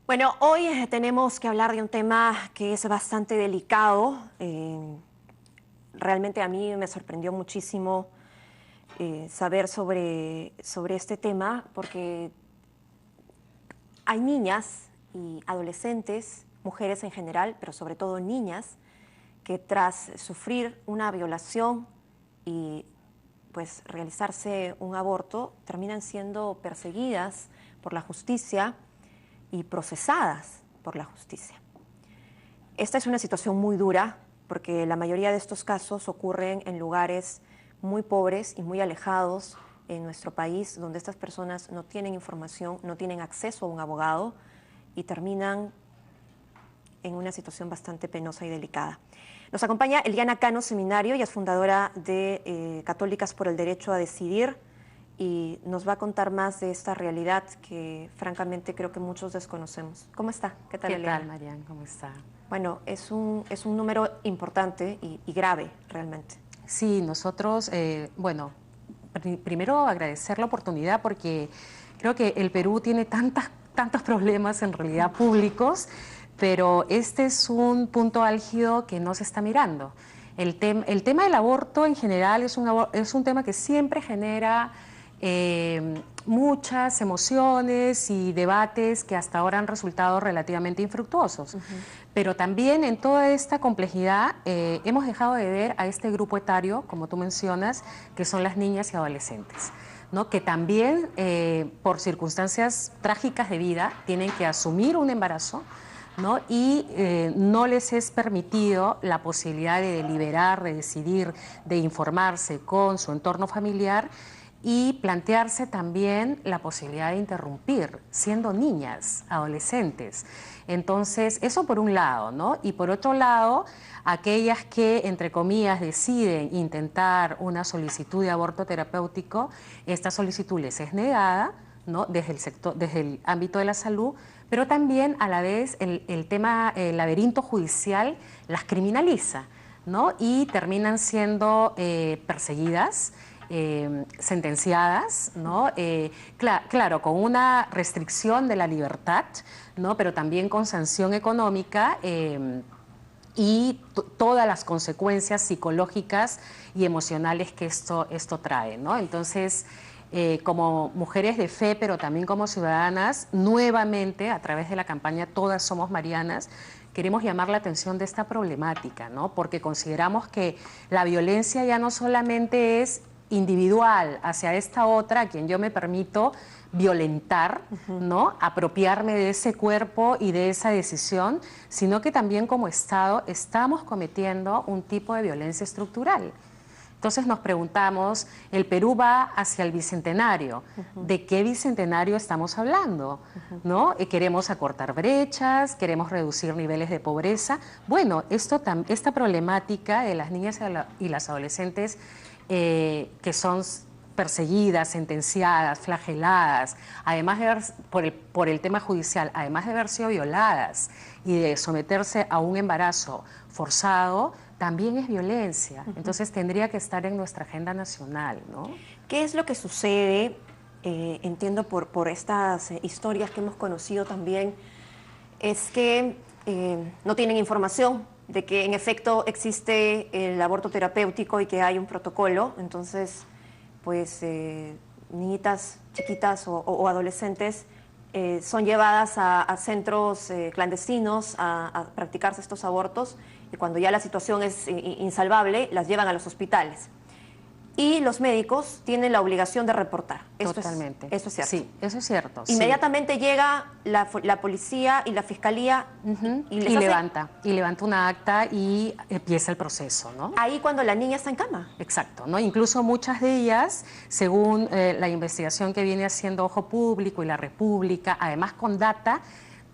Bueno, hoy tenemos que hablar de un tema que es bastante delicado. Realmente a mí me sorprendió muchísimo saber sobre este tema porque hay niñas y adolescentes, mujeres en general, pero sobre todo niñas, que tras sufrir una violación y pues realizarse un aborto, terminan siendo perseguidas por la justicia y procesadas por la justicia. Esta es una situación muy dura porque la mayoría de estos casos ocurren en lugares muy pobres y muy alejados en nuestro país, donde estas personas no tienen información, no tienen acceso a un abogado y terminan en una situación bastante penosa y delicada. Nos acompaña Eliana Cano Seminario, ella es fundadora de Católicas por el Derecho a Decidir y nos va a contar más de esta realidad que francamente creo que muchos desconocemos. ¿Cómo está? ¿Qué tal, Eliana? ¿Qué tal, Marian? ¿Cómo está? Bueno, es un número importante y grave realmente. Sí, nosotros, primero agradecer la oportunidad porque creo que el Perú tiene tantos problemas en realidad públicos, pero este es un punto álgido que no se está mirando. El tema del aborto en general es un tema que siempre genera muchas emociones y debates que hasta ahora han resultado relativamente infructuosos. Pero también en toda esta complejidad hemos dejado de ver a este grupo etario, como tú mencionas, que son las niñas y adolescentes, ¿no? Que también por circunstancias trágicas de vida tienen que asumir un embarazo, ¿no? Y no les es permitido la posibilidad de deliberar, de decidir, de informarse con su entorno familiar y plantearse también la posibilidad de interrumpir, siendo niñas, adolescentes. Entonces, eso por un lado, ¿no? Y por otro lado, aquellas que, entre comillas, deciden intentar una solicitud de aborto terapéutico, esta solicitud les es negada, ¿no? Desde el ámbito de la salud, pero también a la vez el laberinto judicial las criminaliza, ¿no? Y terminan siendo perseguidas, sentenciadas, ¿no? Claro, con una restricción de la libertad, ¿no? Pero también con sanción económica y todas las consecuencias psicológicas y emocionales que esto trae, ¿no? Entonces, como mujeres de fe, pero también como ciudadanas, nuevamente, a través de la campaña Todas Somos Marianas, queremos llamar la atención de esta problemática, ¿no? Porque consideramos que la violencia ya no solamente es individual hacia esta otra a quien yo me permito violentar, ¿no? Apropiarme de ese cuerpo y de esa decisión, sino que también como Estado estamos cometiendo un tipo de violencia estructural. Entonces nos preguntamos, el Perú va hacia el bicentenario, ¿de qué bicentenario estamos hablando? ¿No? ¿Queremos acortar brechas? ¿Queremos reducir niveles de pobreza? Bueno, esta problemática de las niñas y las adolescentes que son perseguidas, sentenciadas, flageladas, además de por el tema judicial, además de haber sido violadas y de someterse a un embarazo forzado, también es violencia. Entonces tendría que estar en nuestra agenda nacional, ¿no? ¿Qué es lo que sucede? Entiendo por estas historias que hemos conocido también, es que no tienen información de que en efecto existe el aborto terapéutico y que hay un protocolo. Entonces, pues niñitas chiquitas o adolescentes son llevadas a centros clandestinos a practicarse estos abortos y cuando ya la situación es insalvable, las llevan a los hospitales. Y los médicos tienen la obligación de reportar. Totalmente. Eso es cierto. Sí, eso es cierto. Inmediatamente sí. llega la policía y la fiscalía y levanta una acta y empieza el proceso, ¿no? Ahí cuando la niña está en cama. Exacto, ¿no? Incluso muchas de ellas, según la investigación que viene haciendo Ojo Público y la República, además con data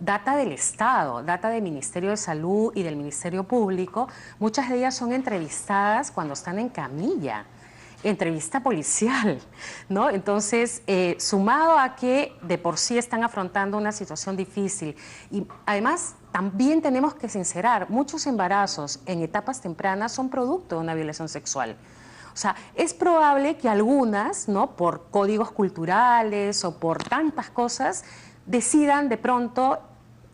del Estado, data del Ministerio de Salud y del Ministerio Público, muchas de ellas son entrevistadas cuando están en camilla. Entrevista policial, ¿no? Entonces, sumado a que de por sí están afrontando una situación difícil y además también tenemos que sincerar, muchos embarazos en etapas tempranas son producto de una violación sexual. O sea, es probable que algunas, ¿no? Por códigos culturales o por tantas cosas, decidan de pronto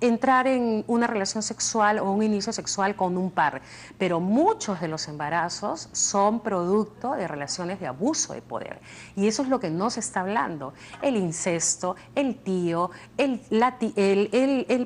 entrar en una relación sexual o un inicio sexual con un par, pero muchos de los embarazos son producto de relaciones de abuso de poder. Y eso es lo que no se está hablando. El incesto, el tío, el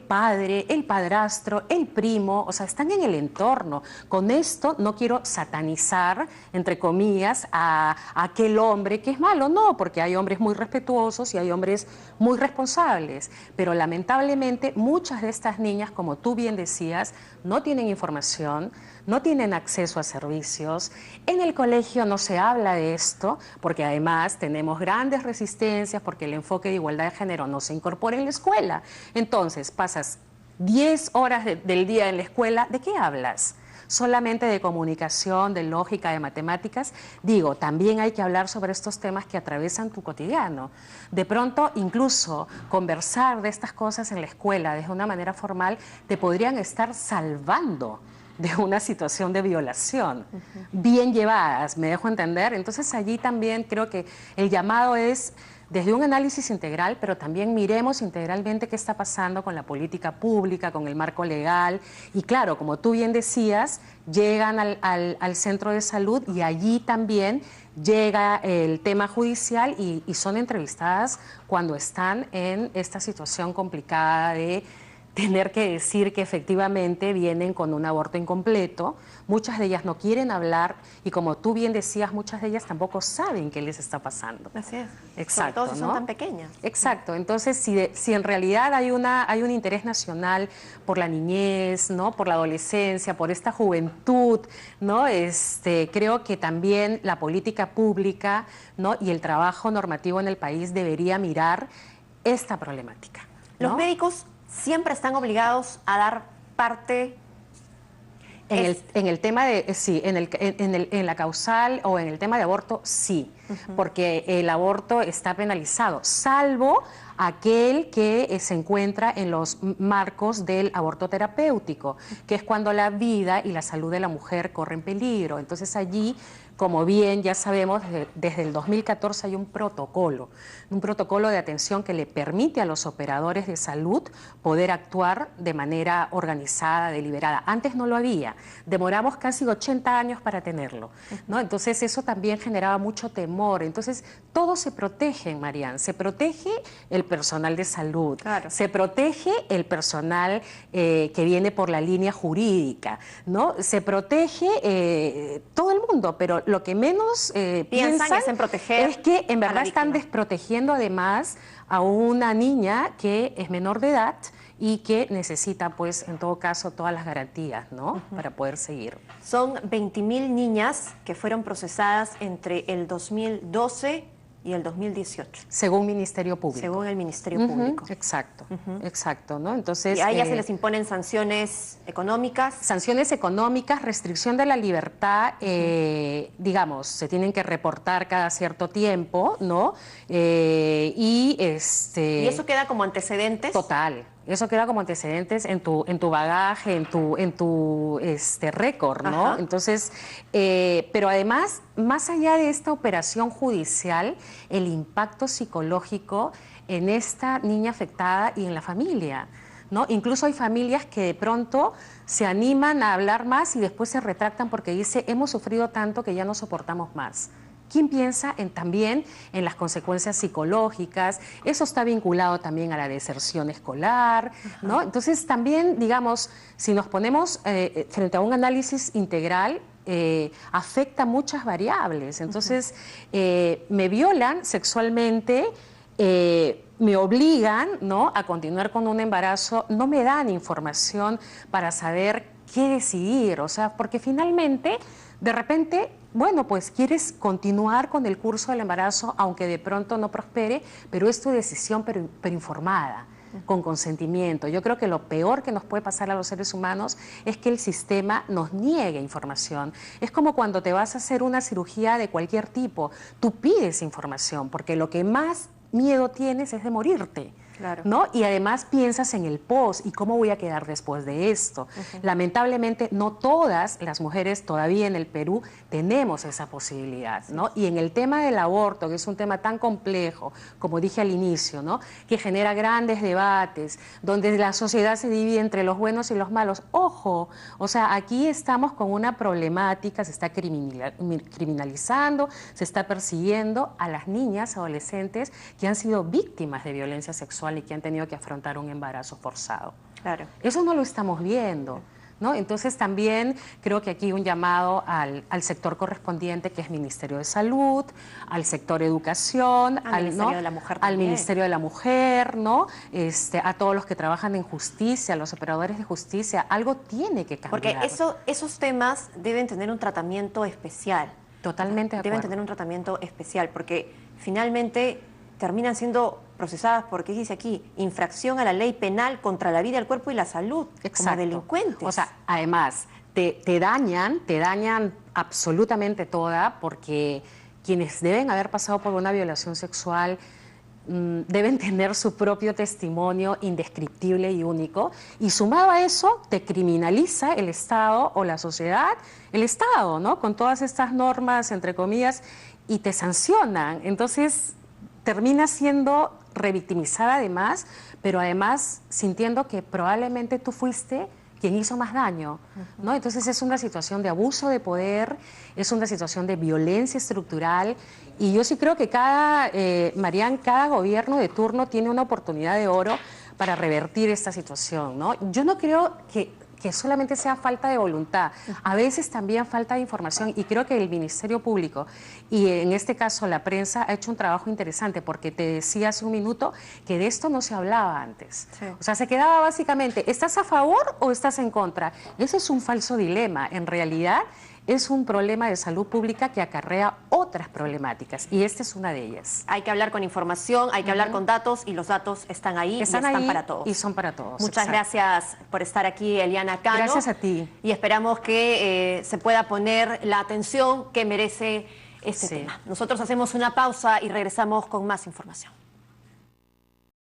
padre, el padrastro, el primo, o sea, están en el entorno. Con esto no quiero satanizar, entre comillas, a aquel hombre que es malo, no, porque hay hombres muy respetuosos y hay hombres muy responsables, pero lamentablemente muchas de estas niñas, como tú bien decías, no tienen información, no tienen acceso a servicios. En el colegio no se habla de esto, porque además tenemos grandes resistencias, porque el enfoque de igualdad de género no se incorpora en la escuela. Entonces, pasas 10 horas del día en la escuela, ¿de qué hablas? Solamente de comunicación, de lógica, de matemáticas. Digo, también hay que hablar sobre estos temas que atraviesan tu cotidiano. De pronto, incluso conversar de estas cosas en la escuela de una manera formal te podrían estar salvando de una situación de violación, bien llevadas, me dejo entender. Entonces allí también creo que el llamado es desde un análisis integral, pero también miremos integralmente qué está pasando con la política pública, con el marco legal. Y claro, como tú bien decías, llegan al centro de salud y allí también llega el tema judicial y son entrevistadas cuando están en esta situación complicada de tener que decir que efectivamente vienen con un aborto incompleto. Muchas de ellas no quieren hablar y, como tú bien decías, muchas de ellas tampoco saben qué les está pasando. Así es. Exacto, sobre todo si ¿no? son tan pequeñas. Exacto. Entonces, si en realidad hay un interés nacional por la niñez, ¿no? Por la adolescencia, por esta juventud, ¿no? Creo que también la política pública, ¿no? y el trabajo normativo en el país debería mirar esta problemática, ¿no? Los médicos siempre están obligados a dar parte en el tema de, sí, en la causal o en el tema de aborto, sí, porque el aborto está penalizado, salvo aquel que se encuentra en los marcos del aborto terapéutico, que es cuando la vida y la salud de la mujer corren peligro. Entonces allí, como bien ya sabemos, desde el 2014 hay un protocolo de atención que le permite a los operadores de salud poder actuar de manera organizada, deliberada. Antes no lo había, demoramos casi 80 años para tenerlo, ¿no? Entonces eso también generaba mucho temor. Entonces todos se protegen, Marian, se protege el personal de salud, claro, se protege el personal que viene por la línea jurídica, ¿no? Se protege todo el mundo, pero lo que menos piensan es en proteger es que en verdad están desprotegiendo además a una niña que es menor de edad y que necesita, pues, en todo caso, todas las garantías, ¿no? Para poder seguir. Son 20.000 niñas que fueron procesadas entre el 2012 y el 2018. Según Ministerio Público. Según el Ministerio Público. Exacto, exacto, ¿no? Entonces, y a ellas se les imponen sanciones económicas. Sanciones económicas, restricción de la libertad, digamos, se tienen que reportar cada cierto tiempo, ¿no? ¿Y eso queda como antecedentes? Total. Eso queda como antecedentes en tu bagaje, en tu récord, ¿no? Ajá. Entonces, pero además, más allá de esta operación judicial, el impacto psicológico en esta niña afectada y en la familia, ¿no? Incluso hay familias que de pronto se animan a hablar más y después se retractan porque dice, hemos sufrido tanto que ya no soportamos más. ¿Quién piensa también en las consecuencias psicológicas? Eso está vinculado también a la deserción escolar, ¿no? Entonces también, digamos, si nos ponemos frente a un análisis integral, afecta muchas variables. Entonces, me violan sexualmente, me obligan, ¿no?, a continuar con un embarazo, no me dan información para saber qué decidir, o sea, porque finalmente, de repente, bueno, pues quieres continuar con el curso del embarazo, aunque de pronto no prospere, pero es tu decisión, pero informada, con consentimiento. Yo creo que lo peor que nos puede pasar a los seres humanos es que el sistema nos niegue información. Es como cuando te vas a hacer una cirugía de cualquier tipo, tú pides información, porque lo que más miedo tienes es de morirte. Claro. ¿no? Y además piensas en el post y cómo voy a quedar después de esto. Lamentablemente, no todas las mujeres todavía en el Perú tenemos esa posibilidad, ¿no? Y en el tema del aborto, que es un tema tan complejo, como dije al inicio, ¿no? Que genera grandes debates, donde la sociedad se divide entre los buenos y los malos. Ojo, o sea, aquí estamos con una problemática, se está criminalizando, se está persiguiendo a las niñas, adolescentes que han sido víctimas de violencia sexual y que han tenido que afrontar un embarazo forzado. Claro. Eso no lo estamos viendo, ¿no? Entonces también creo que aquí un llamado al sector correspondiente, que es Ministerio de Salud, al sector Educación, Ministerio de la Mujer al también. Ministerio de la Mujer, ¿no? A todos los que trabajan en justicia, los operadores de justicia, algo tiene que cambiar. Porque esos temas deben tener un tratamiento especial. Totalmente de acuerdo. Deben tener un tratamiento especial, porque finalmente terminan siendo procesadas porque dice aquí, infracción a la ley penal contra la vida, el cuerpo y la salud, Exacto. como delincuentes. O sea, además, te dañan absolutamente toda, porque quienes deben haber pasado por una violación sexual deben tener su propio testimonio indescriptible y único, y sumado a eso te criminaliza el Estado o la sociedad, el Estado, ¿no? Con todas estas normas, entre comillas, y te sancionan. Entonces terminas siendo revictimizada además, pero además sintiendo que probablemente tú fuiste quien hizo más daño, ¿no? Entonces es una situación de abuso de poder, es una situación de violencia estructural, y yo sí creo que Marian, cada gobierno de turno tiene una oportunidad de oro para revertir esta situación, ¿no? Yo no creo que solamente sea falta de voluntad, a veces también falta de información, y creo que el Ministerio Público y en este caso la prensa ha hecho un trabajo interesante, porque te decía hace un minuto que de esto no se hablaba antes. Sí. O sea, se quedaba básicamente, ¿estás a favor o estás en contra? Ese es un falso dilema. En realidad es un problema de salud pública que acarrea otras problemáticas, y esta es una de ellas. Hay que hablar con información, hay que hablar con datos, y los datos están ahí y están ahí para todos. y son para todos. Muchas exacto. gracias por estar aquí, Eliana Cano. Gracias a ti. Y esperamos que se pueda poner la atención que merece este Sí. tema. Nosotros hacemos una pausa y regresamos con más información.